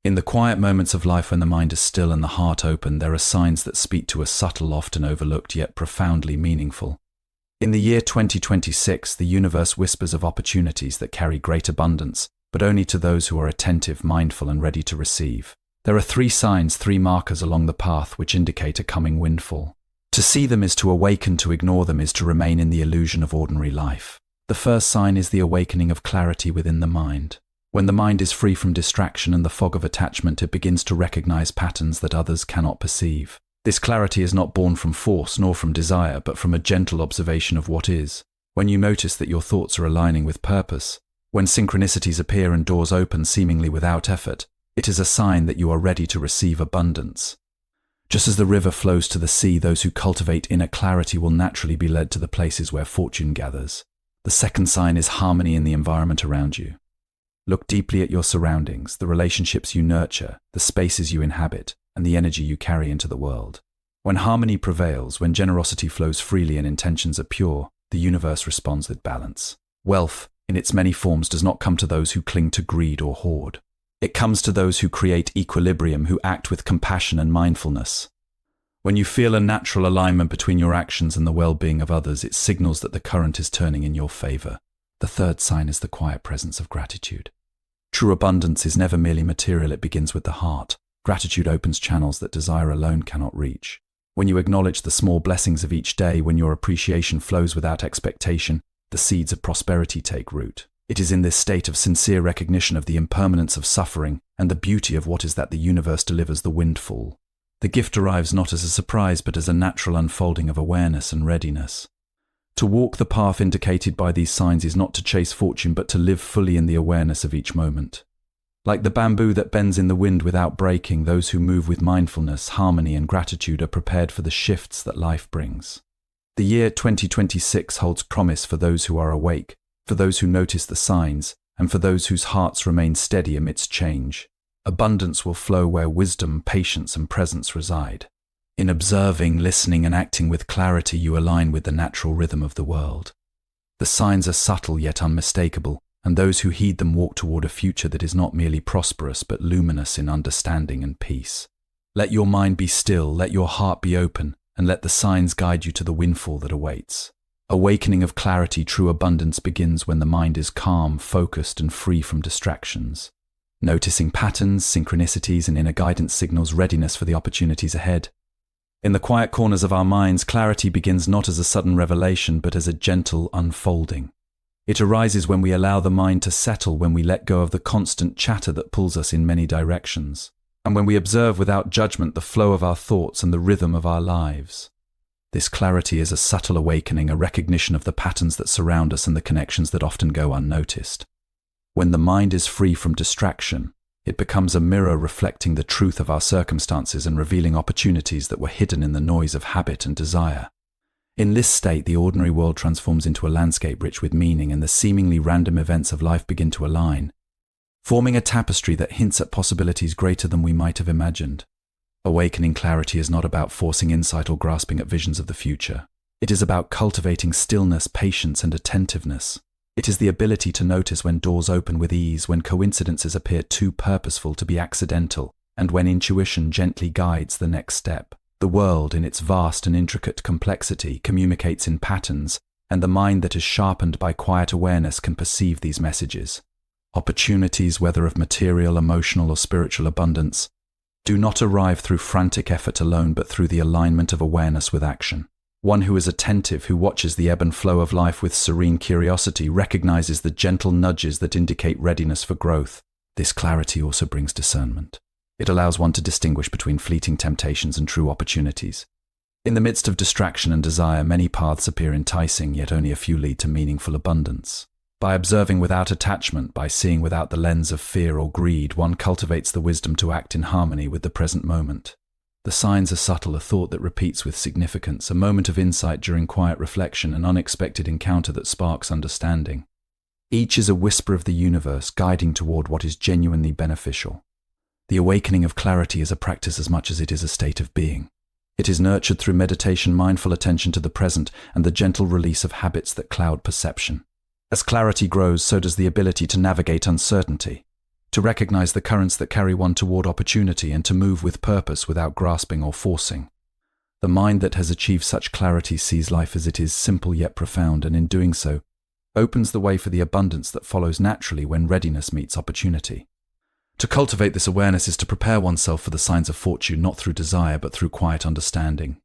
In the quiet moments of life when the mind is still and the heart open, there are signs that speak to us, subtle, often overlooked, yet profoundly meaningful. In the year 2026, the universe whispers of opportunities that carry great abundance, but only to those who are attentive, mindful, and ready to receive. There are 3 signs, 3 markers along the path which indicate a coming windfall. To see them is to awaken, to ignore them is to remain in the illusion of ordinary life. The first sign is the awakening of clarity within the mind. When the mind is free from distraction and the fog of attachment, it begins to recognize patterns that others cannot perceive. This clarity is not born from force nor from desire, but from a gentle observation of what is. When you notice that your thoughts are aligning with purpose, when synchronicities appear and doors open seemingly without effort, it is a sign that you are ready to receive abundance. Just as the river flows to the sea, those who cultivate inner clarity will naturally be led to the places where fortune gathers. The second sign is harmony in the environment around you. Look deeply at your surroundings, the relationships you nurture, the spaces you inhabit, and the energy you carry into the world. When harmony prevails, when generosity flows freely and intentions are pure, the universe responds with balance. Wealth, in its many forms, does not come to those who cling to greed or hoard. It comes to those who create equilibrium, who act with compassion and mindfulness. When you feel a natural alignment between your actions and the well-being of others, it signals that the current is turning in your favor. The third sign is the quiet presence of gratitude. True abundance is never merely material, it begins with the heart. Gratitude opens channels that desire alone cannot reach. When you acknowledge the small blessings of each day, when your appreciation flows without expectation, the seeds of prosperity take root. It is in this state of sincere recognition of the impermanence of suffering and the beauty of what is that the universe delivers the windfall. The gift arrives not as a surprise, but as a natural unfolding of awareness and readiness. To walk the path indicated by these signs is not to chase fortune, but to live fully in the awareness of each moment. Like the bamboo that bends in the wind without breaking, those who move with mindfulness, harmony, and gratitude are prepared for the shifts that life brings. The year 2026 holds promise for those who are awake, for those who notice the signs, and for those whose hearts remain steady amidst change. Abundance will flow where wisdom, patience, and presence reside. In observing, listening, and acting with clarity, you align with the natural rhythm of the world. The signs are subtle yet unmistakable, and those who heed them walk toward a future that is not merely prosperous but luminous in understanding and peace. Let your mind be still, let your heart be open, and let the signs guide you to the windfall that awaits. Awakening of clarity, true abundance begins when the mind is calm, focused, and free from distractions. Noticing patterns, synchronicities, and inner guidance signals readiness for the opportunities ahead. In the quiet corners of our minds, clarity begins not as a sudden revelation, but as a gentle unfolding. It arises when we allow the mind to settle, when we let go of the constant chatter that pulls us in many directions, and when we observe without judgment the flow of our thoughts and the rhythm of our lives. This clarity is a subtle awakening, a recognition of the patterns that surround us and the connections that often go unnoticed. When the mind is free from distraction, it becomes a mirror reflecting the truth of our circumstances and revealing opportunities that were hidden in the noise of habit and desire. In this state, the ordinary world transforms into a landscape rich with meaning, and the seemingly random events of life begin to align, forming a tapestry that hints at possibilities greater than we might have imagined. Awakening clarity is not about forcing insight or grasping at visions of the future. It is about cultivating stillness, patience, and attentiveness. It is the ability to notice when doors open with ease, when coincidences appear too purposeful to be accidental, and when intuition gently guides the next step. The world, in its vast and intricate complexity, communicates in patterns, and the mind that is sharpened by quiet awareness can perceive these messages. Opportunities, whether of material, emotional, or spiritual abundance, do not arrive through frantic effort alone, but through the alignment of awareness with action. One who is attentive, who watches the ebb and flow of life with serene curiosity, recognizes the gentle nudges that indicate readiness for growth. This clarity also brings discernment. It allows one to distinguish between fleeting temptations and true opportunities. In the midst of distraction and desire, many paths appear enticing, yet only a few lead to meaningful abundance. By observing without attachment, by seeing without the lens of fear or greed, one cultivates the wisdom to act in harmony with the present moment. The signs are subtle, a thought that repeats with significance, a moment of insight during quiet reflection, an unexpected encounter that sparks understanding. Each is a whisper of the universe, guiding toward what is genuinely beneficial. The awakening of clarity is a practice as much as it is a state of being. It is nurtured through meditation, mindful attention to the present, and the gentle release of habits that cloud perception. As clarity grows, so does the ability to navigate uncertainty. to recognize the currents that carry one toward opportunity and to move with purpose without grasping or forcing. The mind that has achieved such clarity sees life as it is, simple yet profound, and in doing so, opens the way for the abundance that follows naturally when readiness meets opportunity. To cultivate this awareness is to prepare oneself for the signs of fortune not through desire but through quiet understanding.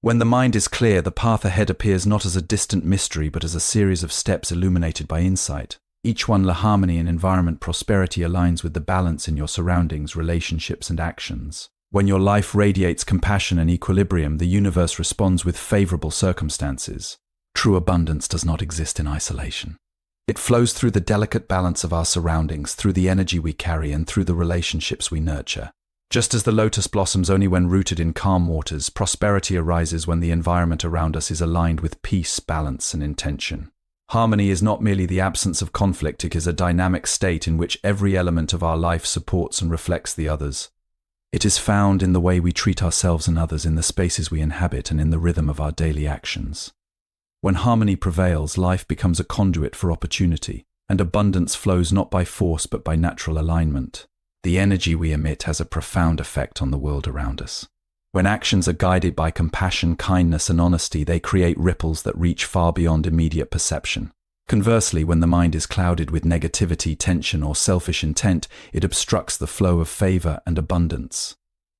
When the mind is clear, the path ahead appears not as a distant mystery but as a series of steps illuminated by insight. Each one, la harmony in environment, prosperity aligns with the balance in your surroundings, relationships and actions. When your life radiates compassion and equilibrium, the universe responds with favorable circumstances. True abundance does not exist in isolation. It flows through the delicate balance of our surroundings, through the energy we carry, and through the relationships we nurture. Just as the lotus blossoms only when rooted in calm waters, prosperity arises when the environment around us is aligned with peace, balance, and intention. Harmony is not merely the absence of conflict, it is a dynamic state in which every element of our life supports and reflects the others. It is found in the way we treat ourselves and others, in the spaces we inhabit, and in the rhythm of our daily actions. When harmony prevails, life becomes a conduit for opportunity, and abundance flows not by force but by natural alignment. The energy we emit has a profound effect on the world around us. When actions are guided by compassion, kindness, and honesty, they create ripples that reach far beyond immediate perception. Conversely, when the mind is clouded with negativity, tension, or selfish intent, it obstructs the flow of favor and abundance.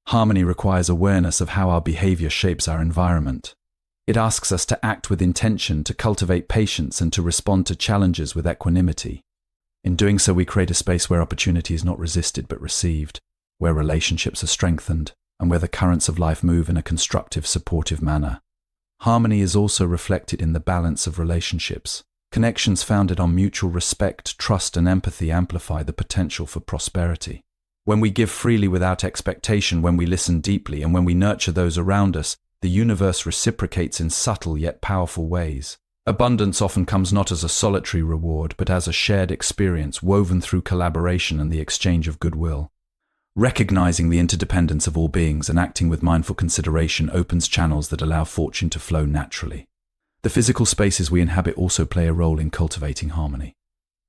Harmony requires awareness of how our behavior shapes our environment. It asks us to act with intention, to cultivate patience, and to respond to challenges with equanimity. In doing so, we create a space where opportunity is not resisted but received, where relationships are strengthened, and where the currents of life move in a constructive, supportive manner. Harmony is also reflected in the balance of relationships. Connections founded on mutual respect, trust, and empathy amplify the potential for prosperity. When we give freely without expectation, when we listen deeply, and when we nurture those around us, the universe reciprocates in subtle yet powerful ways. Abundance often comes not as a solitary reward, but as a shared experience woven through collaboration and the exchange of goodwill. Recognizing the interdependence of all beings and acting with mindful consideration opens channels that allow fortune to flow naturally. The physical spaces we inhabit also play a role in cultivating harmony.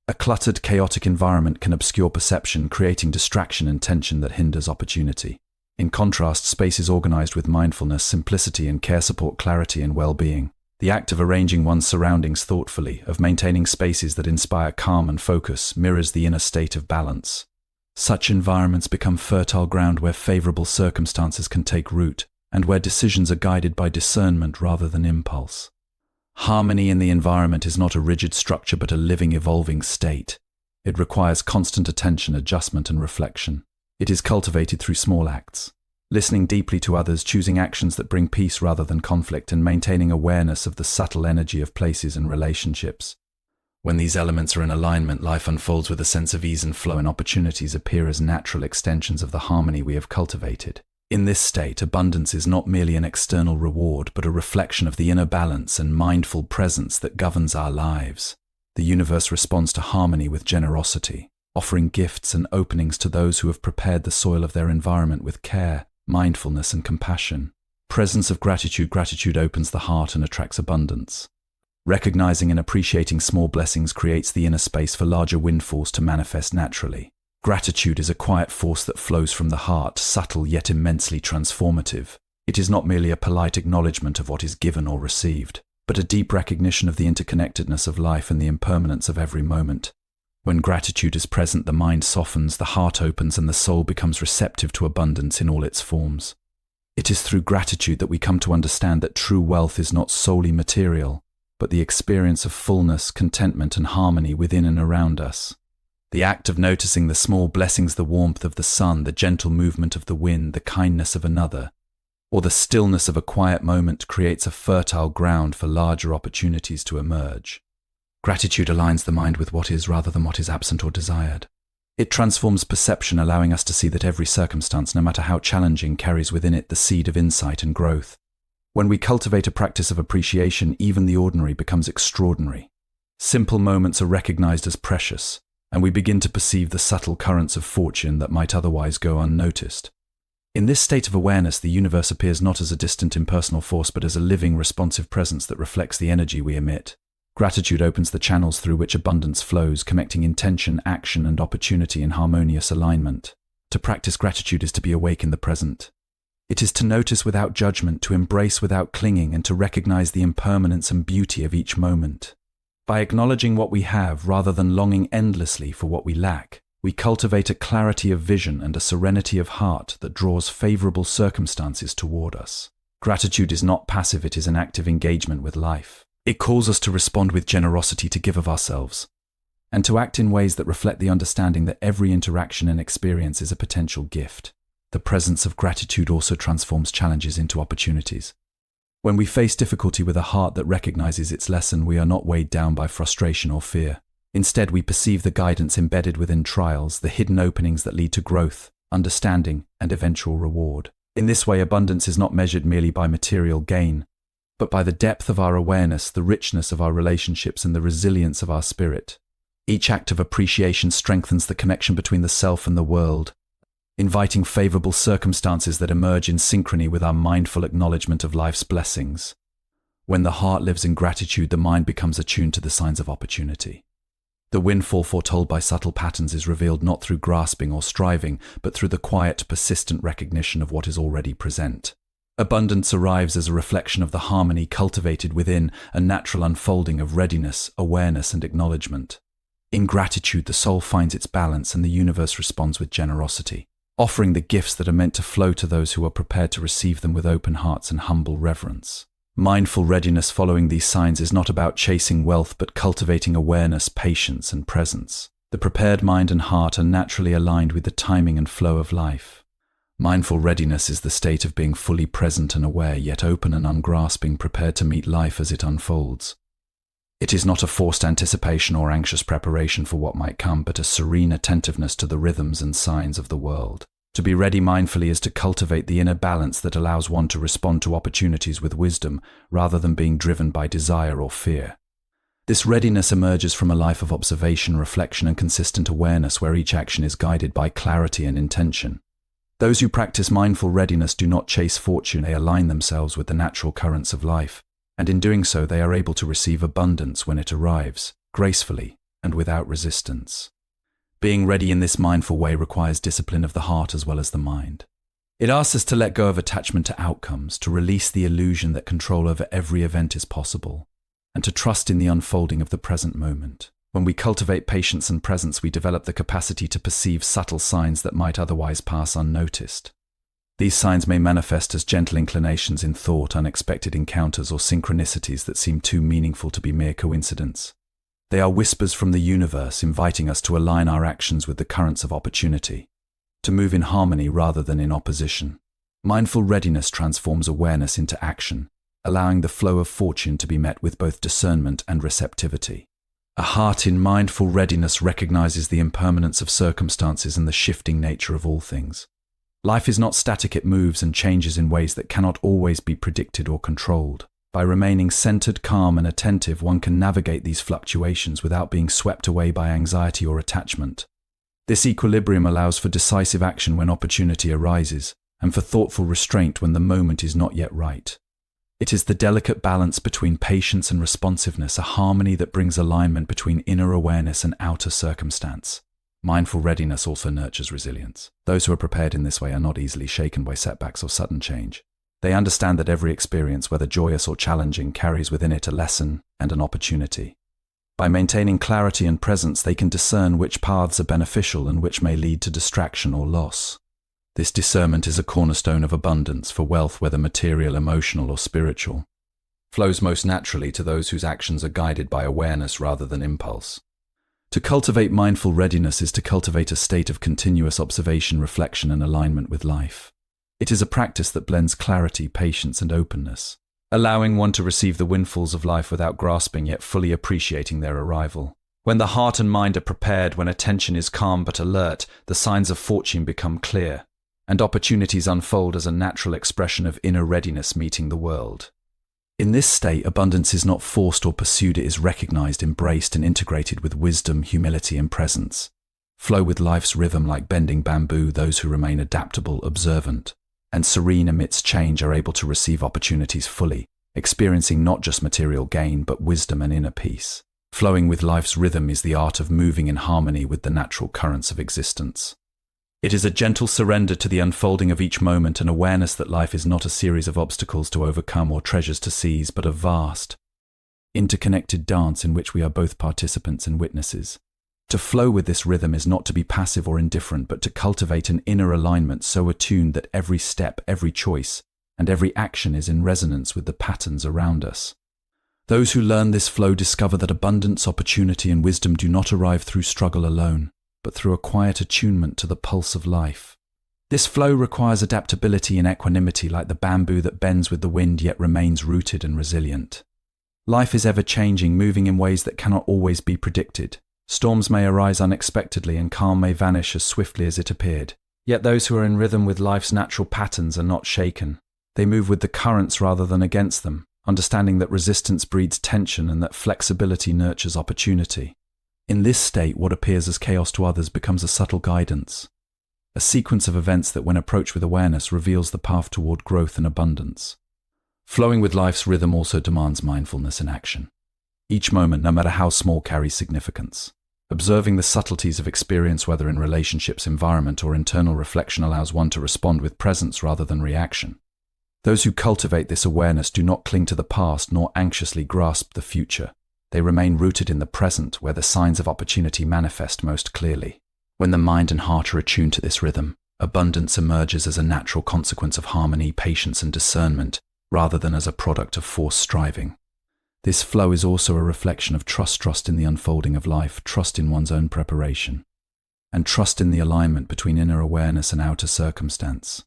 A cluttered, chaotic environment can obscure perception, creating distraction and tension that hinders opportunity. In contrast, spaces organized with mindfulness, simplicity, and care support clarity and well-being. The act of arranging one's surroundings thoughtfully, of maintaining spaces that inspire calm and focus, mirrors the inner state of balance. Such environments become fertile ground where favorable circumstances can take root, and where decisions are guided by discernment rather than impulse. Harmony in the environment is not a rigid structure but a living, evolving state. It requires constant attention, adjustment, and reflection. It is cultivated through small acts, listening deeply to others, choosing actions that bring peace rather than conflict, and maintaining awareness of the subtle energy of places and relationships. When these elements are in alignment, life unfolds with a sense of ease and flow, and opportunities appear as natural extensions of the harmony we have cultivated. In this state, abundance is not merely an external reward, but a reflection of the inner balance and mindful presence that governs our lives. The universe responds to harmony with generosity, offering gifts and openings to those who have prepared the soil of their environment with care, mindfulness, and compassion. Presence of gratitude. Gratitude opens the heart and attracts abundance. Recognizing and appreciating small blessings creates the inner space for larger windfalls to manifest naturally. Gratitude is a quiet force that flows from the heart, subtle yet immensely transformative. It is not merely a polite acknowledgement of what is given or received, but a deep recognition of the interconnectedness of life and the impermanence of every moment. When gratitude is present, the mind softens, the heart opens, and the soul becomes receptive to abundance in all its forms. It is through gratitude that we come to understand that true wealth is not solely material, but the experience of fullness, contentment, and harmony within and around us. The act of noticing the small blessings, the warmth of the sun, the gentle movement of the wind, the kindness of another, or the stillness of a quiet moment creates a fertile ground for larger opportunities to emerge. Gratitude aligns the mind with what is rather than what is absent or desired. It transforms perception, allowing us to see that every circumstance, no matter how challenging, carries within it the seed of insight and growth. When we cultivate a practice of appreciation, even the ordinary becomes extraordinary. Simple moments are recognized as precious, and we begin to perceive the subtle currents of fortune that might otherwise go unnoticed. In this state of awareness, the universe appears not as a distant impersonal force but as a living, responsive presence that reflects the energy we emit. Gratitude opens the channels through which abundance flows, connecting intention, action, and opportunity in harmonious alignment. To practice gratitude is to be awake in the present. It is to notice without judgment, to embrace without clinging, and to recognize the impermanence and beauty of each moment. By acknowledging what we have rather than longing endlessly for what we lack, we cultivate a clarity of vision and a serenity of heart that draws favorable circumstances toward us. Gratitude is not passive, it is an active engagement with life. It calls us to respond with generosity, to give of ourselves, and to act in ways that reflect the understanding that every interaction and experience is a potential gift. The presence of gratitude also transforms challenges into opportunities. When we face difficulty with a heart that recognizes its lesson, we are not weighed down by frustration or fear. Instead, we perceive the guidance embedded within trials, the hidden openings that lead to growth, understanding, and eventual reward. In this way, abundance is not measured merely by material gain, but by the depth of our awareness, the richness of our relationships, and the resilience of our spirit. Each act of appreciation strengthens the connection between the self and the world, inviting favorable circumstances that emerge in synchrony with our mindful acknowledgement of life's blessings. When the heart lives in gratitude, the mind becomes attuned to the signs of opportunity. The windfall foretold by subtle patterns is revealed not through grasping or striving, but through the quiet, persistent recognition of what is already present. Abundance arrives as a reflection of the harmony cultivated within, a natural unfolding of readiness, awareness, and acknowledgement. In gratitude, the soul finds its balance and the universe responds with generosity, offering the gifts that are meant to flow to those who are prepared to receive them with open hearts and humble reverence. Mindful readiness following these signs is not about chasing wealth, but cultivating awareness, patience, and presence. The prepared mind and heart are naturally aligned with the timing and flow of life. Mindful readiness is the state of being fully present and aware, yet open and ungrasping, prepared to meet life as it unfolds. It is not a forced anticipation or anxious preparation for what might come, but a serene attentiveness to the rhythms and signs of the world. To be ready mindfully is to cultivate the inner balance that allows one to respond to opportunities with wisdom, rather than being driven by desire or fear. This readiness emerges from a life of observation, reflection, and consistent awareness, where each action is guided by clarity and intention. Those who practice mindful readiness do not chase fortune, they align themselves with the natural currents of life, and in doing so they are able to receive abundance when it arrives, gracefully and without resistance. Being ready in this mindful way requires discipline of the heart as well as the mind. It asks us to let go of attachment to outcomes, to release the illusion that control over every event is possible, and to trust in the unfolding of the present moment. When we cultivate patience and presence, we develop the capacity to perceive subtle signs that might otherwise pass unnoticed. These signs may manifest as gentle inclinations in thought, unexpected encounters, or synchronicities that seem too meaningful to be mere coincidence. They are whispers from the universe, inviting us to align our actions with the currents of opportunity, to move in harmony rather than in opposition. Mindful readiness transforms awareness into action, allowing the flow of fortune to be met with both discernment and receptivity. A heart in mindful readiness recognizes the impermanence of circumstances and the shifting nature of all things. Life is not static, it moves and changes in ways that cannot always be predicted or controlled. By remaining centered, calm, and attentive, one can navigate these fluctuations without being swept away by anxiety or attachment. This equilibrium allows for decisive action when opportunity arises, and for thoughtful restraint when the moment is not yet right. It is the delicate balance between patience and responsiveness, a harmony that brings alignment between inner awareness and outer circumstance. Mindful readiness also nurtures resilience. Those who are prepared in this way are not easily shaken by setbacks or sudden change. They understand that every experience, whether joyous or challenging, carries within it a lesson and an opportunity. By maintaining clarity and presence, they can discern which paths are beneficial and which may lead to distraction or loss. This discernment is a cornerstone of abundance, for wealth, whether material, emotional, or spiritual, flows most naturally to those whose actions are guided by awareness rather than impulse. To cultivate mindful readiness is to cultivate a state of continuous observation, reflection, and alignment with life. It is a practice that blends clarity, patience, and openness, allowing one to receive the windfalls of life without grasping, yet fully appreciating their arrival. When the heart and mind are prepared, when attention is calm but alert, the signs of fortune become clear, and opportunities unfold as a natural expression of inner readiness meeting the world. In this state, abundance is not forced or pursued, it is recognized, embraced, and integrated with wisdom, humility, and presence. Flow with life's rhythm like bending bamboo. Those who remain adaptable, observant, and serene amidst change are able to receive opportunities fully, experiencing not just material gain but wisdom and inner peace. Flowing with life's rhythm is the art of moving in harmony with the natural currents of existence. It is a gentle surrender to the unfolding of each moment, an awareness that life is not a series of obstacles to overcome or treasures to seize, but a vast, interconnected dance in which we are both participants and witnesses. To flow with this rhythm is not to be passive or indifferent, but to cultivate an inner alignment so attuned that every step, every choice, and every action is in resonance with the patterns around us. Those who learn this flow discover that abundance, opportunity, and wisdom do not arrive through struggle alone, but through a quiet attunement to the pulse of life. This flow requires adaptability and equanimity, like the bamboo that bends with the wind yet remains rooted and resilient. Life is ever-changing, moving in ways that cannot always be predicted. Storms may arise unexpectedly and calm may vanish as swiftly as it appeared. Yet those who are in rhythm with life's natural patterns are not shaken. They move with the currents rather than against them, understanding that resistance breeds tension and that flexibility nurtures opportunity. In this state, what appears as chaos to others becomes a subtle guidance, a sequence of events that, when approached with awareness, reveals the path toward growth and abundance. Flowing with life's rhythm also demands mindfulness and action. Each moment, no matter how small, carries significance. Observing the subtleties of experience, whether in relationships, environment, or internal reflection, allows one to respond with presence rather than reaction. Those who cultivate this awareness do not cling to the past nor anxiously grasp the future. They remain rooted in the present, where the signs of opportunity manifest most clearly. When the mind and heart are attuned to this rhythm, abundance emerges as a natural consequence of harmony, patience, and discernment, rather than as a product of forced striving. This flow is also a reflection of trust in the unfolding of life, trust in one's own preparation, and trust in the alignment between inner awareness and outer circumstance.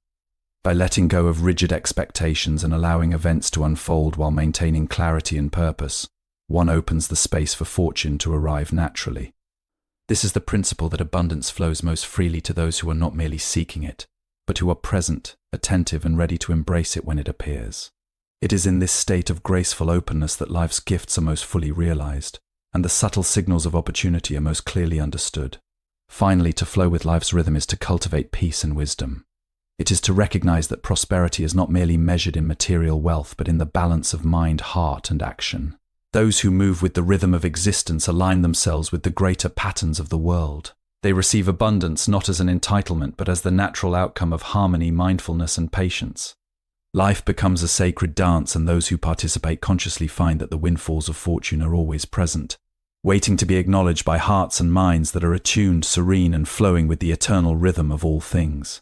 By letting go of rigid expectations and allowing events to unfold while maintaining clarity and purpose, one opens the space for fortune to arrive naturally. This is the principle that abundance flows most freely to those who are not merely seeking it, but who are present, attentive, and ready to embrace it when it appears. It is in this state of graceful openness that life's gifts are most fully realized, and the subtle signals of opportunity are most clearly understood. Finally, to flow with life's rhythm is to cultivate peace and wisdom. It is to recognize that prosperity is not merely measured in material wealth, but in the balance of mind, heart, and action. Those who move with the rhythm of existence align themselves with the greater patterns of the world. They receive abundance not as an entitlement, but as the natural outcome of harmony, mindfulness, and patience. Life becomes a sacred dance, and those who participate consciously find that the windfalls of fortune are always present, waiting to be acknowledged by hearts and minds that are attuned, serene, and flowing with the eternal rhythm of all things.